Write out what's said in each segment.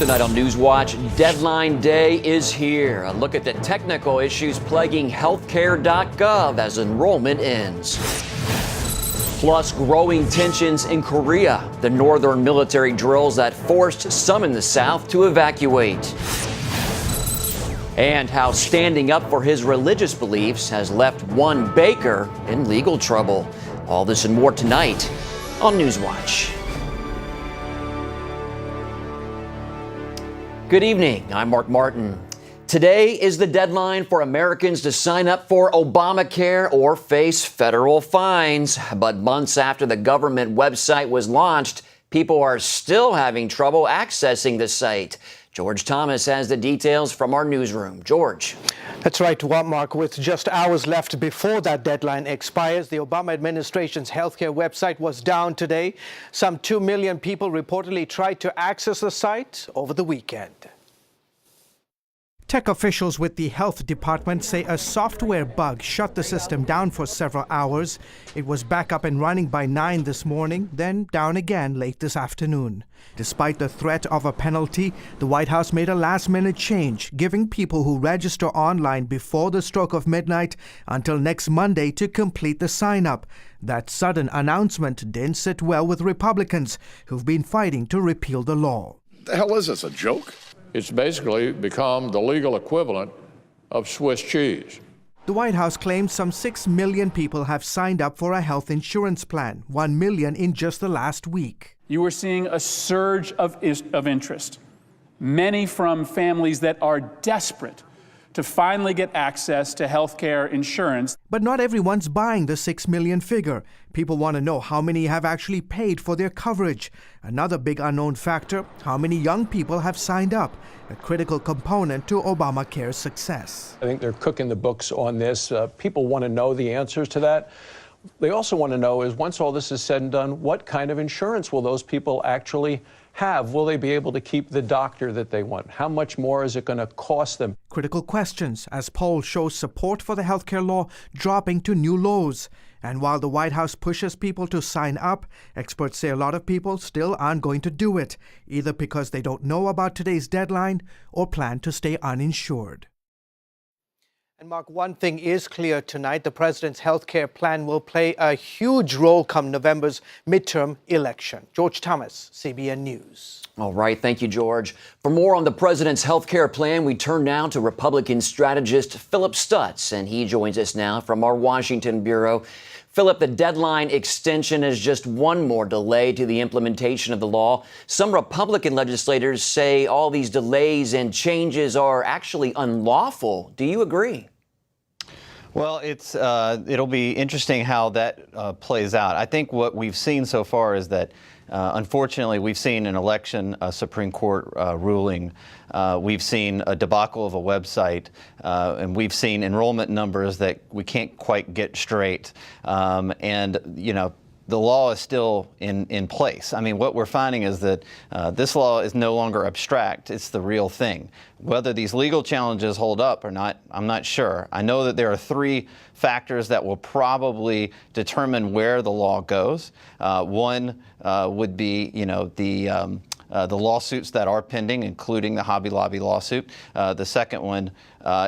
Tonight on NewsWatch, deadline day is here. A look at the technical issues plaguing healthcare.gov as enrollment ends. Plus, growing tensions in Korea, the northern military drills that forced some in the south to evacuate. And how standing up for his religious beliefs has left one baker in legal trouble. All this and more tonight on NewsWatch. Good evening, I'm Mark Martin. Today is the deadline for Americans to sign up for Obamacare or face federal fines. But months after the government website was launched, people are still having trouble accessing the site. George Thomas has the details from our newsroom. George. That's right, Mark. With just hours left before that deadline expires, the Obama administration's healthcare website was down today. Some 2 million people reportedly tried to access the site over the weekend. Tech officials with the health department say a software bug shut the system down for several hours. It was back up and running by 9 this morning, then down again late this afternoon. Despite the threat of a penalty, the White House made a last-minute change, giving people who register online before the stroke of midnight until next Monday to complete the sign-up. That sudden announcement didn't sit well with Republicans, who've been fighting to repeal the law. The hell is this, a joke? It's basically become the legal equivalent of Swiss cheese. The White House claims some 6 million people have signed up for a health insurance plan, 1 million in just the last week. You are seeing a surge of interest, many from families that are desperate to finally get access to health care insurance. But not everyone's buying the 6 million figure. People want to know how many have actually paid for their coverage. Another big unknown factor, how many young people have signed up, a critical component to Obamacare's success. I think they're cooking the books on this. People want to know the answers to that. They also want to know is once all this is said and done, what kind of insurance will those people actually have? Will they be able to keep the doctor that they want? How much more is it going to cost them? Critical questions as polls show support for the healthcare law dropping to new lows. And while the White House pushes people to sign up, experts say a lot of people still aren't going to do it, either because they don't know about today's deadline or plan to stay uninsured. And Mark, one thing is clear tonight. The president's health care plan will play a huge role come November's midterm election. George Thomas, CBN News. All right. Thank you, George. For more on the president's health care plan, we turn now to Republican strategist Philip Stutz, and he joins us now from our Washington bureau. Philip, the deadline extension is just one more delay to the implementation of the law. Some Republican legislators say all these delays and changes are actually unlawful. Do you agree? Well, it'll be interesting how that plays out. I think what we've seen so far is that, unfortunately, we've seen an election, a Supreme Court ruling. We've seen a debacle of a website, and we've seen enrollment numbers that we can't quite get straight. And, you know, the law is still in place. I mean, what we're finding is that this law is no longer abstract. It's the real thing. Whether these legal challenges hold up or not, I'm not sure. I know that there are 3 factors that will probably determine where the law goes. One would be, you know, the lawsuits that are pending, including the Hobby Lobby lawsuit. The second one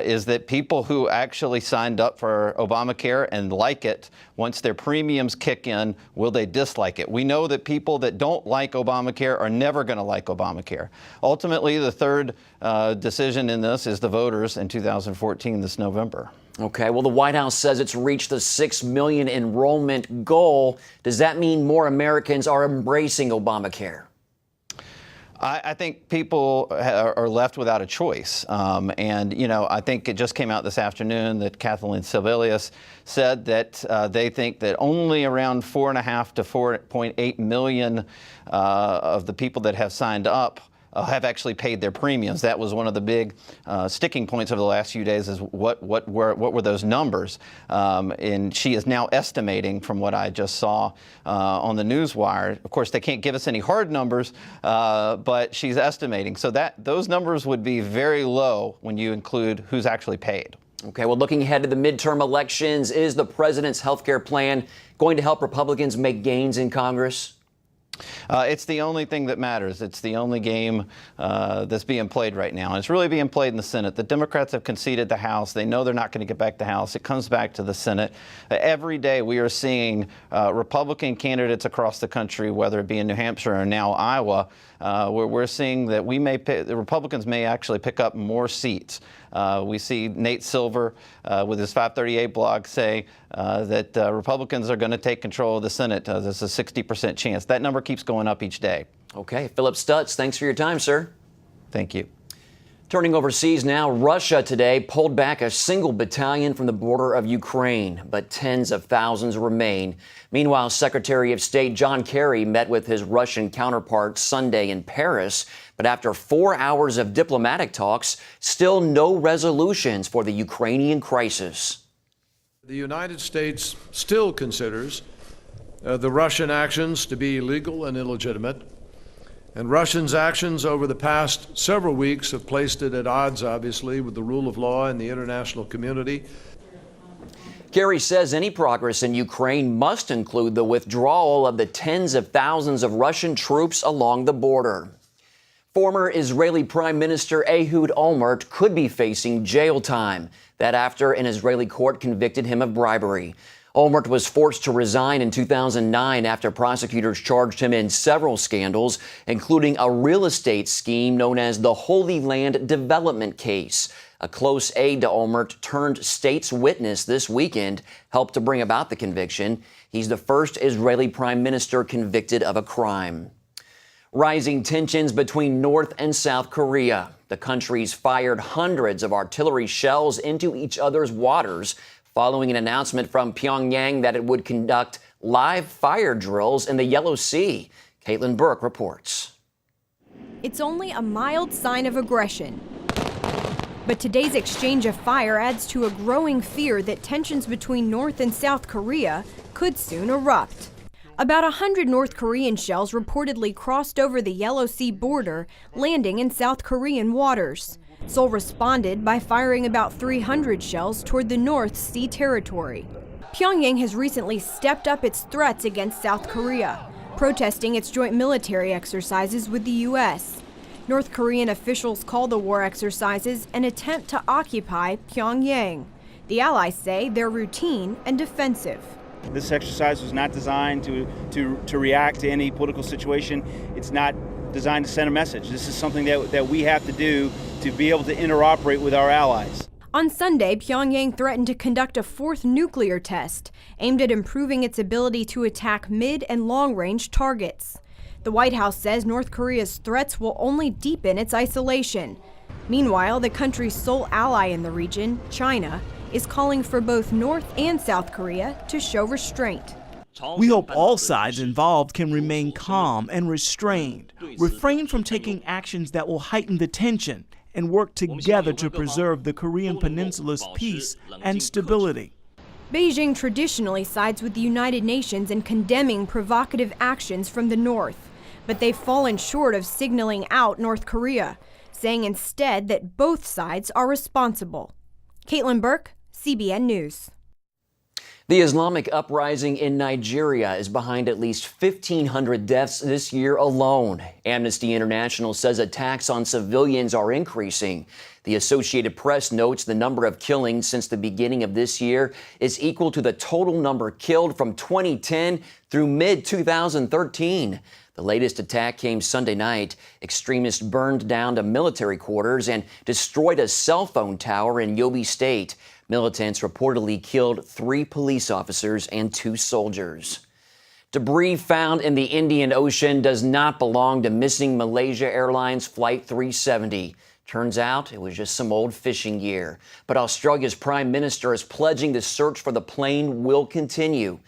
is that people who actually signed up for Obamacare and like it, once their premiums kick in, will they dislike it? We know that people that don't like Obamacare are never going to like Obamacare. Ultimately, the third decision in this is the voters in 2014 this November. Okay, well, the White House says it's reached the 6 million enrollment goal. Does that mean more Americans are embracing Obamacare? I think people are left without a choice. And, you know, I think it just came out this afternoon that Kathleen Sebelius said that they think that only around 4.5 to 4.8 million of the people that have signed up have actually paid their premiums. That was one of the big sticking points over the last few days is what were those numbers? And she is now estimating, from what I just saw on the newswire. Of course, they can't give us any hard numbers, but she's estimating. So those numbers would be very low when you include who's actually paid. Okay, well, looking ahead to the midterm elections, is the president's health care plan going to help Republicans make gains in Congress? It's the only thing that matters. It's the only game that's being played right now. And it's really being played in the Senate. The Democrats have conceded the House. They know they're not going to get back the House. It comes back to the Senate. Every day we are seeing Republican candidates across the country, whether it be in New Hampshire or now Iowa, where we're seeing that the Republicans may actually pick up more seats. We see Nate Silver with his 538 blog say that Republicans are going to take control of the Senate. There's a 60% chance. That number keeps going up each day. Okay, Philip Stutz, thanks for your time, sir. Thank you. Turning overseas now, Russia today pulled back a single battalion from the border of Ukraine, but tens of thousands remain. Meanwhile, Secretary of State John Kerry met with his Russian counterpart Sunday in Paris, but after 4 hours of diplomatic talks, still no resolutions for the Ukrainian crisis. The United States still considers the Russian actions to be illegal and illegitimate, and Russia's actions over the past several weeks have placed it at odds, obviously, with the rule of law and the international community. Kerry says any progress in Ukraine must include the withdrawal of the tens of thousands of Russian troops along the border. Former Israeli Prime Minister Ehud Olmert could be facing jail time. That after an Israeli court convicted him of bribery. Olmert was forced to resign in 2009 after prosecutors charged him in several scandals, including a real estate scheme known as the Holy Land Development Case. A close aide to Olmert turned state's witness this weekend helped to bring about the conviction. He's the first Israeli prime minister convicted of a crime. Rising tensions between North and South Korea. The countries fired hundreds of artillery shells into each other's waters following an announcement from Pyongyang that it would conduct live fire drills in the Yellow Sea. Caitlin Burke reports. It's only a mild sign of aggression. But today's exchange of fire adds to a growing fear that tensions between North and South Korea could soon erupt. About 100 North Korean shells reportedly crossed over the Yellow Sea border, landing in South Korean waters. Seoul responded by firing about 300 shells toward the North Sea territory. Pyongyang has recently stepped up its threats against South Korea, protesting its joint military exercises with the U.S. North Korean officials call the war exercises an attempt to occupy Pyongyang. The allies say they're routine and defensive. This exercise was not designed to react to any political situation. It's not designed to send a message. This is something that we have to do to be able to interoperate with our allies. On Sunday, Pyongyang threatened to conduct a fourth nuclear test aimed at improving its ability to attack mid- and long-range targets. The White House says North Korea's threats will only deepen its isolation. Meanwhile, the country's sole ally in the region, China, is calling for both North and South Korea to show restraint. We hope all sides involved can remain calm and restrained, refrain from taking actions that will heighten the tension, and work together to preserve the Korean Peninsula's peace and stability. Beijing traditionally sides with the United Nations in condemning provocative actions from the North, but they've fallen short of signaling out North Korea, saying instead that both sides are responsible. Caitlin Burke, CBN News. The Islamic uprising in Nigeria is behind at least 1,500 deaths this year alone. Amnesty International says attacks on civilians are increasing. The Associated Press notes the number of killings since the beginning of this year is equal to the total number killed from 2010 through mid-2013. The latest attack came Sunday night. Extremists burned down to military quarters and destroyed a cell phone tower in Yobe State. Militants reportedly killed 3 police officers and 2 soldiers. Debris found in the Indian Ocean does not belong to missing Malaysia Airlines Flight 370. Turns out it was just some old fishing gear. But Australia's Prime Minister is pledging the search for the plane will continue.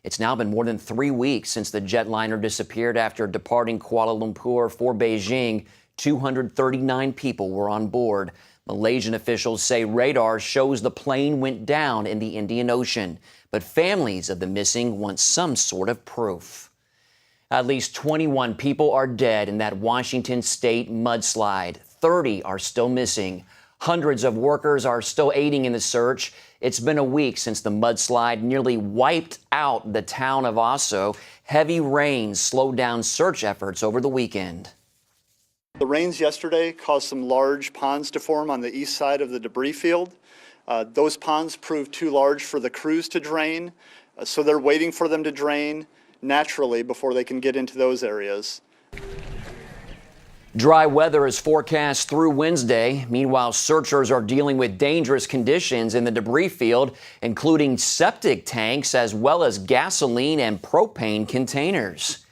It's now been more than 3 weeks since the jetliner disappeared after departing Kuala Lumpur for Beijing. 239 people were on board. Malaysian officials say radar shows the plane went down in the Indian Ocean, but families of the missing want some sort of proof. At least 21 people are dead in that Washington state mudslide. 30 are still missing. Hundreds of workers are still aiding in the search. It's been a week since the mudslide nearly wiped out the town of Osso. Heavy rains slowed down search efforts over the weekend. The rains yesterday caused some large ponds to form on the east side of the debris field. Those ponds proved too large for the crews to drain, so they're waiting for them to drain naturally before they can get into those areas. Dry weather is forecast through Wednesday. Meanwhile, searchers are dealing with dangerous conditions in the debris field, including septic tanks as well as gasoline and propane containers.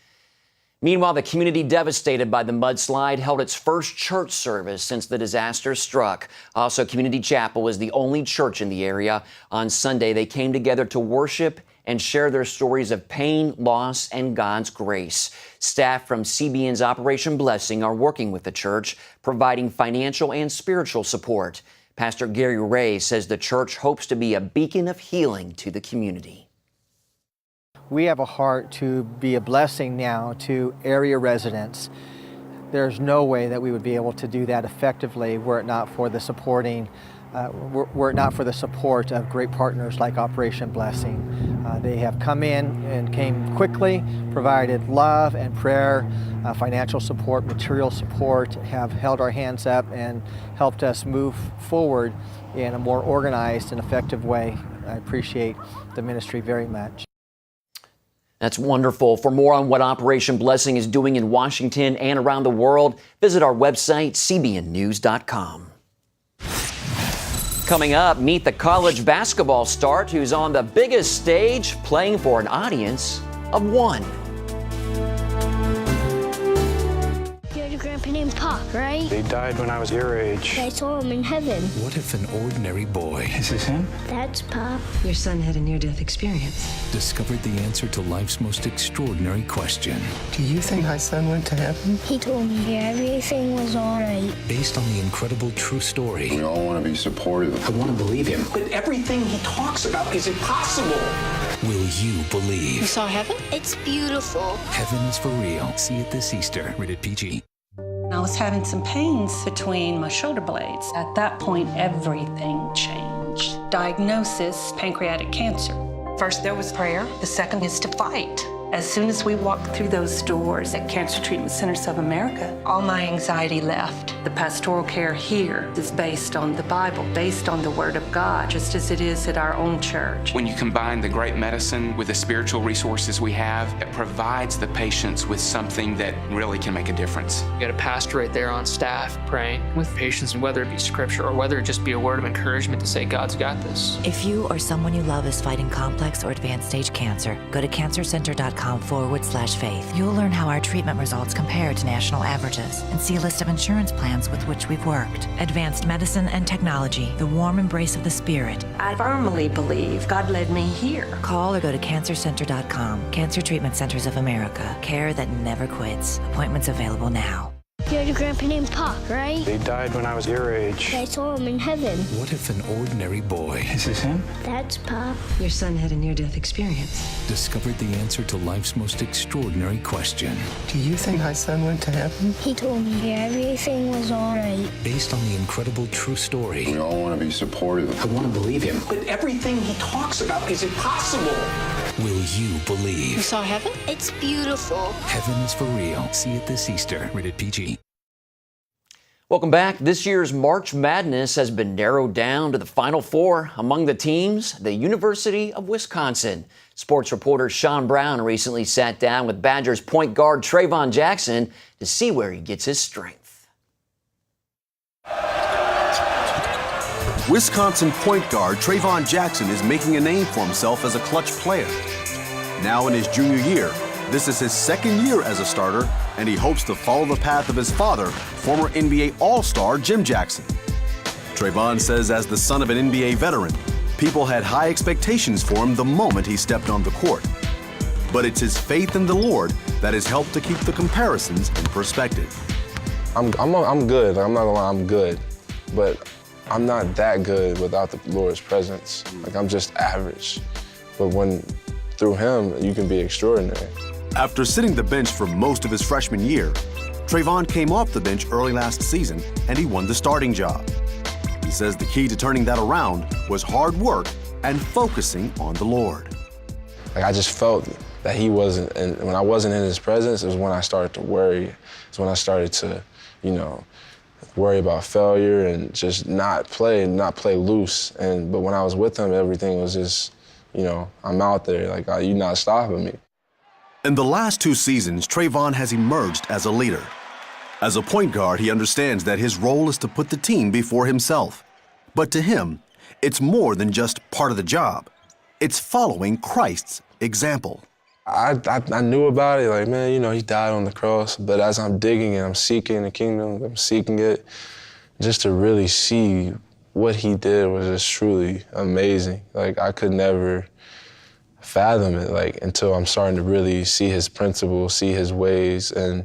Meanwhile, the community devastated by the mudslide held its first church service since the disaster struck. Also, Community Chapel is the only church in the area. On Sunday, they came together to worship and share their stories of pain, loss, and God's grace. Staff from CBN's Operation Blessing are working with the church, providing financial and spiritual support. Pastor Gary Ray says the church hopes to be a beacon of healing to the community. We have a heart to be a blessing now to area residents. There's no way that we would be able to do that effectively were it not for the support of great partners like Operation Blessing. They have come in and came quickly, provided love and prayer, financial support, material support, have held our hands up and helped us move forward in a more organized and effective way. I appreciate the ministry very much. That's wonderful. For more on what Operation Blessing is doing in Washington and around the world, visit our website, cbnnews.com. Coming up, meet the college basketball star who's on the biggest stage playing for an audience of one. You had a grandpa named Pop, right? He died when I was your age. I saw him in heaven. What if an ordinary boy? Is this him? That's Pop. Your son had a near-death experience. Discovered the answer to life's most extraordinary question. Do you think my son went to heaven? He told me everything was all right. Based on the incredible true story. We all want to be supportive. I want to believe him. But everything he talks about is impossible. Will you believe? You saw heaven? It's beautiful. Heaven is for real. See it this Easter. Rated PG. I was having some pains between my shoulder blades. At that point, everything changed. Diagnosis, pancreatic cancer. First, there was prayer. The second is to fight. As soon as we walked through those doors at Cancer Treatment Centers of America, all my anxiety left. The pastoral care here is based on the Bible, based on the Word of God, just as it is at our own church. When you combine the great medicine with the spiritual resources we have, it provides the patients with something that really can make a difference. You got a pastor right there on staff praying with patients, and whether it be scripture or whether it just be a word of encouragement to say, God's got this. If you or someone you love is fighting complex or advanced stage cancer, go to cancercenter.com/faith. You'll learn how our treatment results compare to national averages and see a list of insurance plans with which we've worked. Advanced medicine and technology, the warm embrace of the Spirit. I firmly believe God led me here. Call or go to cancercenter.com. Cancer Treatment Centers of America. Care that never quits. Appointments available now. You had a grandpa named Pop, right? He died when I was your age. I saw him in heaven. What if an ordinary boy? Is this him? That's Pop. Your son had a near-death experience. Discovered the answer to life's most extraordinary question. Do you think my son went to heaven? He told me everything was all right. Based on the incredible true story. We all want to be supportive. I want to believe him. But everything he talks about is impossible. Will you believe? You saw heaven? It's beautiful. Heaven is for real. See it this Easter. Rated PG. Welcome back. This year's March Madness has been narrowed down to the Final Four. Among the teams, the University of Wisconsin. Sports reporter Sean Brown recently sat down with Badgers point guard Trayvon Jackson to see where he gets his strength. Wisconsin point guard Trayvon Jackson is making a name for himself as a clutch player. Now in his junior year, this is his second year as a starter, and he hopes to follow the path of his father, former NBA All-Star Jim Jackson. Trayvon says as the son of an NBA veteran, people had high expectations for him the moment he stepped on the court. But it's his faith in the Lord that has helped to keep the comparisons in perspective. I'm good. I'm not gonna lie, I'm good. But I'm not that good without the Lord's presence. Like, I'm just average. But through him, you can be extraordinary. After sitting the bench for most of his freshman year, Trayvon came off the bench early last season and he won the starting job. He says the key to turning that around was hard work and focusing on the Lord. Like, I just felt that he wasn't, and when I wasn't in his presence, it was when I started to worry. It's when I started to, worry about failure and just not play loose. But when I was with him, everything was just, I'm out there, like, you're not stopping me. In the last 2 seasons, Trayvon has emerged as a leader. As a point guard, he understands that his role is to put the team before himself. But to him, it's more than just part of the job. It's following Christ's example. I knew about it, like, man, he died on the cross. But as I'm digging and I'm seeking the kingdom, I'm seeking it, just to really see what he did was just truly amazing. Like, I could never fathom it, like, until I'm starting to really see his principles, see his ways, and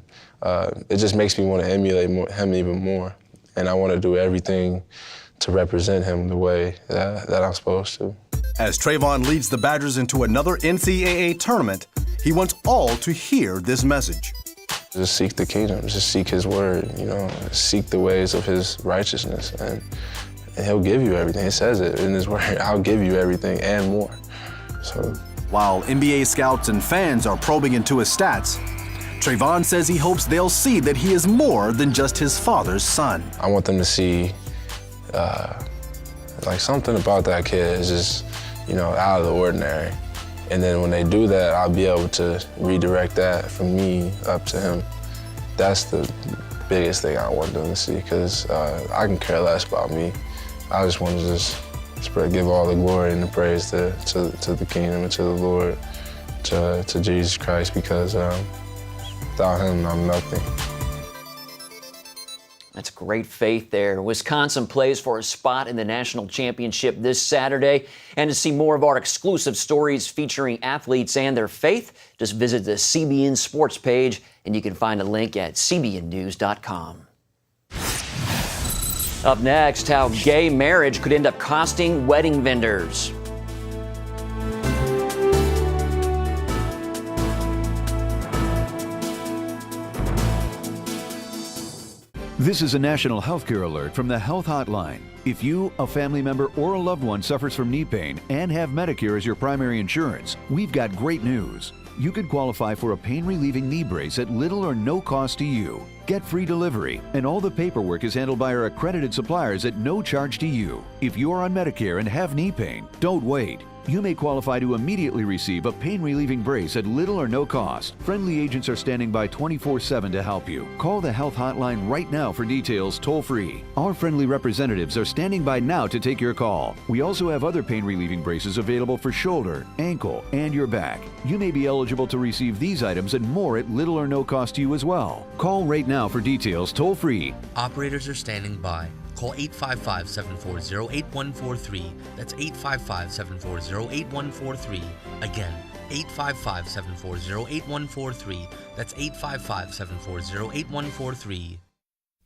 it just makes me want to emulate him even more. And I want to do everything to represent him the way that I'm supposed to. As Trayvon leads the Badgers into another NCAA tournament, he wants all to hear this message. Just seek the kingdom, just seek his word, seek the ways of his righteousness, and he'll give you everything. It says it in his word, I'll give you everything and more. So, while NBA scouts and fans are probing into his stats, Trayvon says he hopes they'll see that he is more than just his father's son. I want them to see like something about that kid is just, out of the ordinary. And then when they do that, I'll be able to redirect that from me up to him. That's the biggest thing I want them to see, because I can care less about me. I just want to give all the glory and the praise to the kingdom and to the Lord, to Jesus Christ, because without him, I'm nothing. That's great faith there. Wisconsin plays for a spot in the national championship this Saturday. And to see more of our exclusive stories featuring athletes and their faith, just visit the CBN Sports page, and you can find a link at cbnnews.com. Up next, how gay marriage could end up costing wedding vendors. This is a national healthcare alert from the Health Hotline. If you, a family member, or a loved one suffers from knee pain and have Medicare as your primary insurance, we've got great news. You could qualify for a pain-relieving knee brace at little or no cost to you. Get free delivery, and all the paperwork is handled by our accredited suppliers at no charge to you. If you're on Medicare and have knee pain, don't wait. You may qualify to immediately receive a pain-relieving brace at little or no cost. Friendly agents are standing by 24/7 to help you. Call the Health Hotline right now for details toll-free. Our friendly representatives are standing by now to take your call. We also have other pain-relieving braces available for shoulder, ankle, and your back. You may be eligible to receive these items and more at little or no cost to you as well. Call right now for details toll-free. Operators are standing by. Call 855-740-8143. That's 855-740-8143. Again, 855-740-8143. That's 855-740-8143.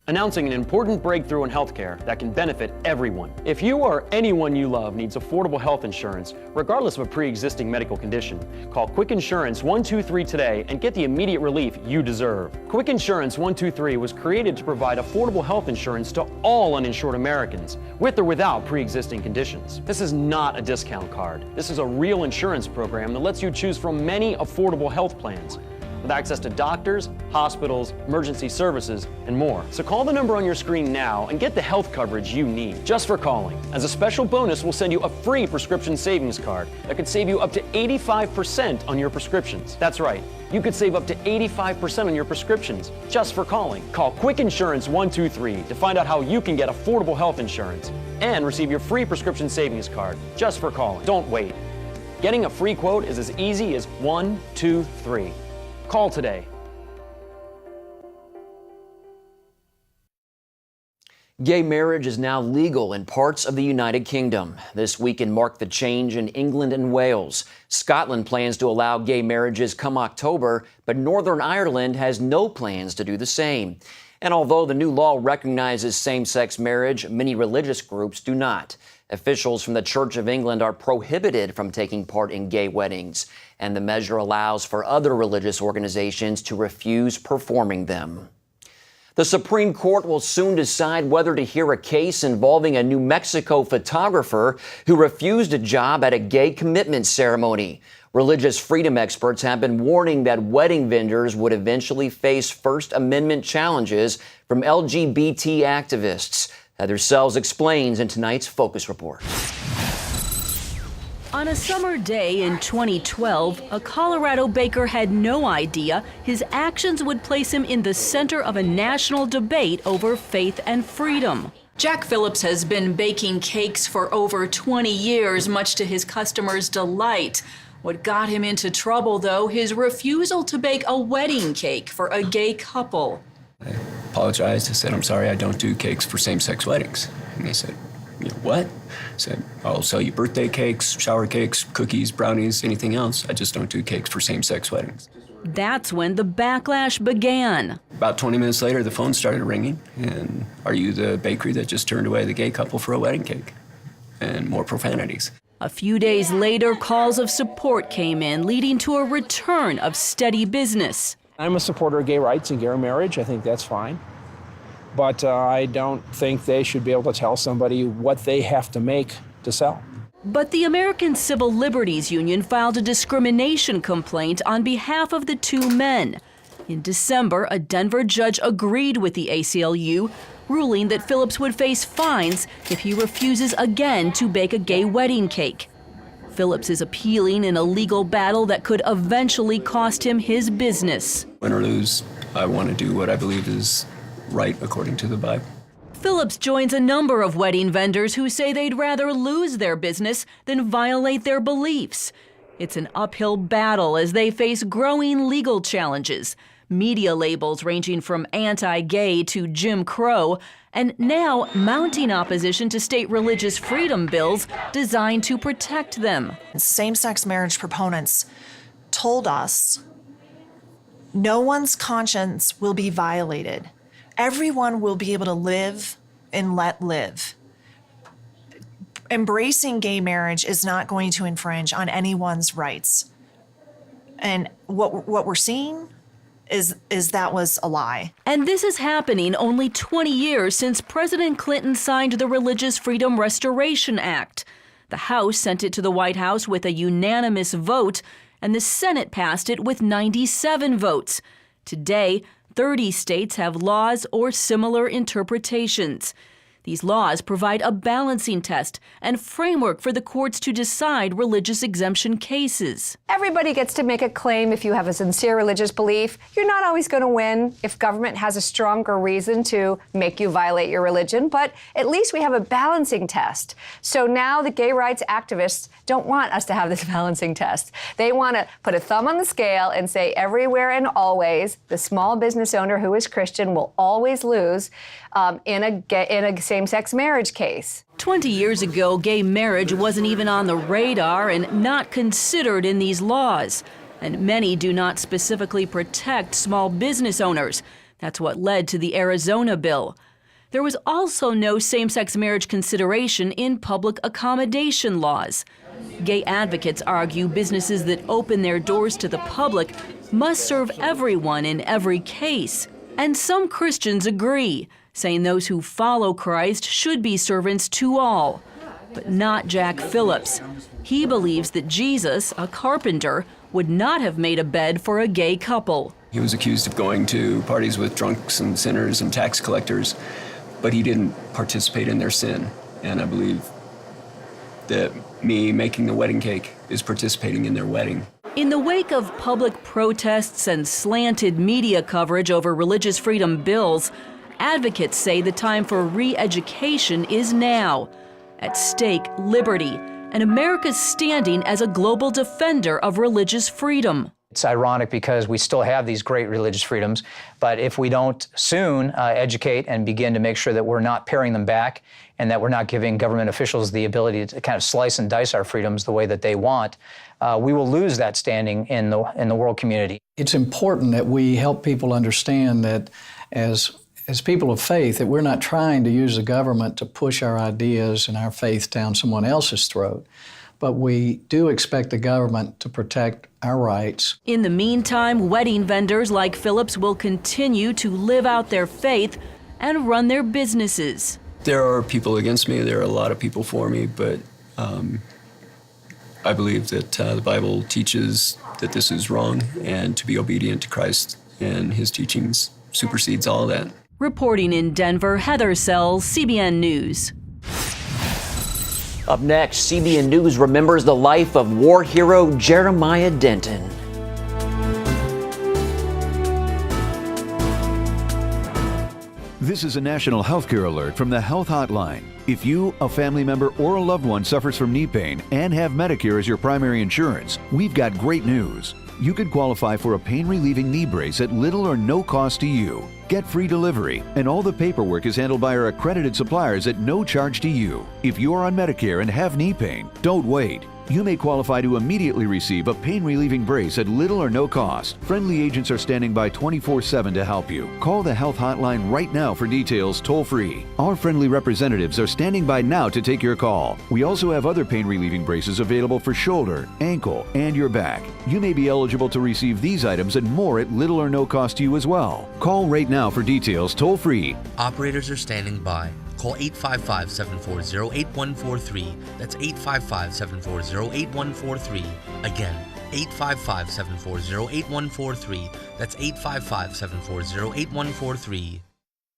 Announcing an important breakthrough in healthcare that can benefit everyone. If you or anyone you love needs affordable health insurance, regardless of a pre-existing medical condition, call Quick Insurance 123 today and get the immediate relief you deserve. Quick Insurance 123 was created to provide affordable health insurance to all uninsured Americans, with or without pre-existing conditions. This is not a discount card. This is a real insurance program that lets you choose from many affordable health plans, with access to doctors, hospitals, emergency services, and more. So call the number on your screen now and get the health coverage you need just for calling. As a special bonus, we'll send you a free prescription savings card that could save you up to 85% on your prescriptions. That's right, you could save up to 85% on your prescriptions just for calling. Call Quick Insurance 123 to find out how you can get affordable health insurance and receive your free prescription savings card just for calling. Don't wait. Getting a free quote is as easy as 1, 2, 3. Call today. Gay marriage is now legal in parts of the United Kingdom. This weekend marked the change in England and Wales. Scotland plans to allow gay marriages come October, but Northern Ireland has no plans to do the same. And although the new law recognizes same-sex marriage, many religious groups do not. Officials from the Church of England are prohibited from taking part in gay weddings, and the measure allows for other religious organizations to refuse performing them. The Supreme Court will soon decide whether to hear a case involving a New Mexico photographer who refused a job at a gay commitment ceremony. Religious freedom experts have been warning that wedding vendors would eventually face First Amendment challenges from LGBT activists. Heather Sells explains in tonight's Focus Report. On a summer day in 2012, a Colorado baker had no idea his actions would place him in the center of a national debate over faith and freedom. Jack Phillips has been baking cakes for over 20 years, much to his customers' delight. What got him into trouble, though, his refusal to bake a wedding cake for a gay couple. I apologized. I said, I'm sorry, I don't do cakes for same-sex weddings. And they said, what? I said, I'll sell you birthday cakes, shower cakes, cookies, brownies, anything else. I just don't do cakes for same-sex weddings. That's when the backlash began. About 20 minutes later, the phone started ringing. And are you the bakery that just turned away the gay couple for a wedding cake? And more profanities. A few days later, calls of support came in, leading to a return of steady business. I'm a supporter of gay rights and gay marriage. I think that's fine. But I don't think they should be able to tell somebody what they have to make to sell. But the American Civil Liberties Union filed a discrimination complaint on behalf of the two men. In December, a Denver judge agreed with the ACLU, ruling that Phillips would face fines if he refuses again to bake a gay wedding cake. Phillips is appealing in a legal battle that could eventually cost him his business. Win or lose, I want to do what I believe is right according to the Bible. Phillips joins a number of wedding vendors who say they'd rather lose their business than violate their beliefs. It's an uphill battle as they face growing legal challenges, media labels ranging from anti-gay to Jim Crow, and now mounting opposition to state religious freedom bills designed to protect them. Same-sex marriage proponents told us no one's conscience will be violated. Everyone will be able to live and let live. Embracing gay marriage is not going to infringe on anyone's rights. And what we're seeing is that was a lie. And this is happening only 20 years since President Clinton signed the Religious Freedom Restoration Act. The House sent it to the White House with a unanimous vote, and the Senate passed it with 97 votes. Today, 30 states have laws or similar interpretations. These laws provide a balancing test and framework for the courts to decide religious exemption cases. Everybody gets to make a claim if you have a sincere religious belief. You're not always going to win if government has a stronger reason to make you violate your religion, but at least we have a balancing test. So now the gay rights activists don't want us to have this balancing test. They want to put a thumb on the scale and say everywhere and always the small business owner who is Christian will always lose in a same-sex marriage case. 20 years ago, gay marriage wasn't even on the radar and not considered in these laws. And many do not specifically protect small business owners. That's what led to the Arizona bill. There was also no same-sex marriage consideration in public accommodation laws. Gay advocates argue businesses that open their doors to the public must serve everyone in every case. And some Christians agree, saying those who follow Christ should be servants to all. But not Jack Phillips. He believes that Jesus, a carpenter, would not have made a bed for a gay couple. He was accused of going to parties with drunks and sinners and tax collectors, but he didn't participate in their sin. And I believe that me making the wedding cake is participating in their wedding. In the wake of public protests and slanted media coverage over religious freedom bills, advocates say the time for re-education is now. At stake, liberty, and America's standing as a global defender of religious freedom. It's ironic because we still have these great religious freedoms, but if we don't soon educate and begin to make sure that we're not paring them back and that we're not giving government officials the ability to kind of slice and dice our freedoms the way that they want, we will lose that standing in the world community. It's important that we help people understand that as people of faith, that we're not trying to use the government to push our ideas and our faith down someone else's throat, but we do expect the government to protect our rights. In the meantime, wedding vendors like Phillips will continue to live out their faith and run their businesses. There are people against me. There are a lot of people for me, but I believe that the Bible teaches that this is wrong, and to be obedient to Christ and his teachings supersedes all of that. Reporting in Denver, Heather Sells, CBN News. Up next, CBN News remembers the life of war hero Jeremiah Denton. This is a national healthcare alert from the Health Hotline. If you, a family member, or a loved one suffers from knee pain and have Medicare as your primary insurance, we've got great news. You could qualify for a pain-relieving knee brace at little or no cost to you. Get free delivery, and all the paperwork is handled by our accredited suppliers at no charge to you. If you're on Medicare and have knee pain, don't wait. You may qualify to immediately receive a pain-relieving brace at little or no cost. Friendly agents are standing by 24/7 to help you. Call the Health Hotline right now for details toll-free. Our friendly representatives are standing by now to take your call. We also have other pain-relieving braces available for shoulder, ankle, and your back. You may be eligible to receive these items and more at little or no cost to you as well. Call right now for details toll-free. Operators are standing by. Call 855-740-8143. That's 855-740-8143. Again, 855-740-8143. That's 855-740-8143.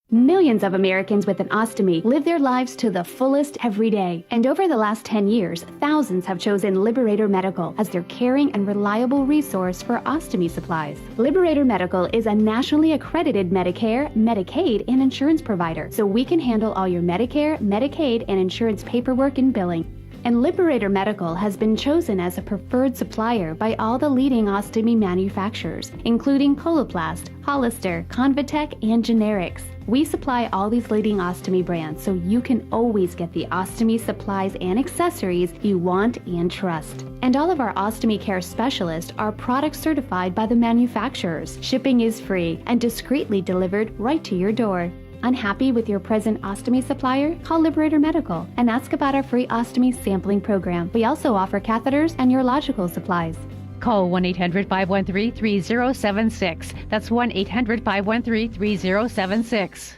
Millions of Americans with an ostomy live their lives to the fullest every day. And over the last 10 years, thousands have chosen Liberator Medical as their caring and reliable resource for ostomy supplies. Liberator Medical is a nationally accredited Medicare, Medicaid, and insurance provider, so we can handle all your Medicare, Medicaid, and insurance paperwork and billing. And Liberator Medical has been chosen as a preferred supplier by all the leading ostomy manufacturers, including Coloplast, Hollister, Convatec, and Generics. We supply all these leading ostomy brands, so you can always get the ostomy supplies and accessories you want and trust. And all of our ostomy care specialists are product certified by the manufacturers. Shipping is free and discreetly delivered right to your door. Unhappy with your present ostomy supplier? Call Liberator Medical and ask about our free ostomy sampling program. We also offer catheters and urological supplies. Call 1-800-513-3076. That's 1-800-513-3076.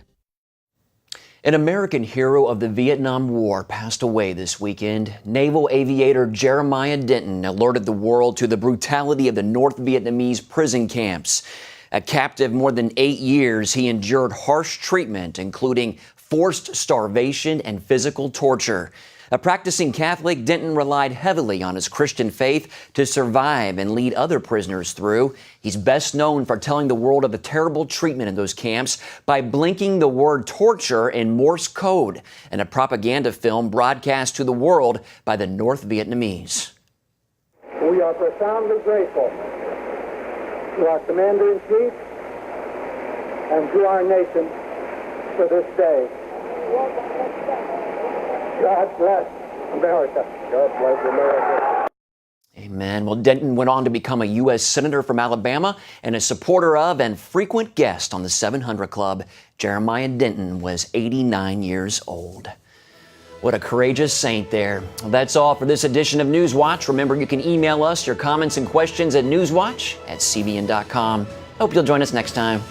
An American hero of the Vietnam War passed away this weekend. Naval aviator Jeremiah Denton alerted the world to the brutality of the North Vietnamese prison camps. A captive more than 8 years, he endured harsh treatment, including forced starvation and physical torture. A practicing Catholic, Denton relied heavily on his Christian faith to survive and lead other prisoners through. He's best known for telling the world of the terrible treatment in those camps by blinking the word torture in Morse code in a propaganda film broadcast to the world by the North Vietnamese. We are profoundly grateful to our Commander-in-Chief and to our nation for this day. God bless America. God bless America. Amen. Well, Denton went on to become a U.S. Senator from Alabama and a supporter of and frequent guest on the 700 Club. Jeremiah Denton was 89 years old. What a courageous saint there. Well, that's all for this edition of NewsWatch. Remember, you can email us your comments and questions at newswatch@cbn.com. Hope you'll join us next time.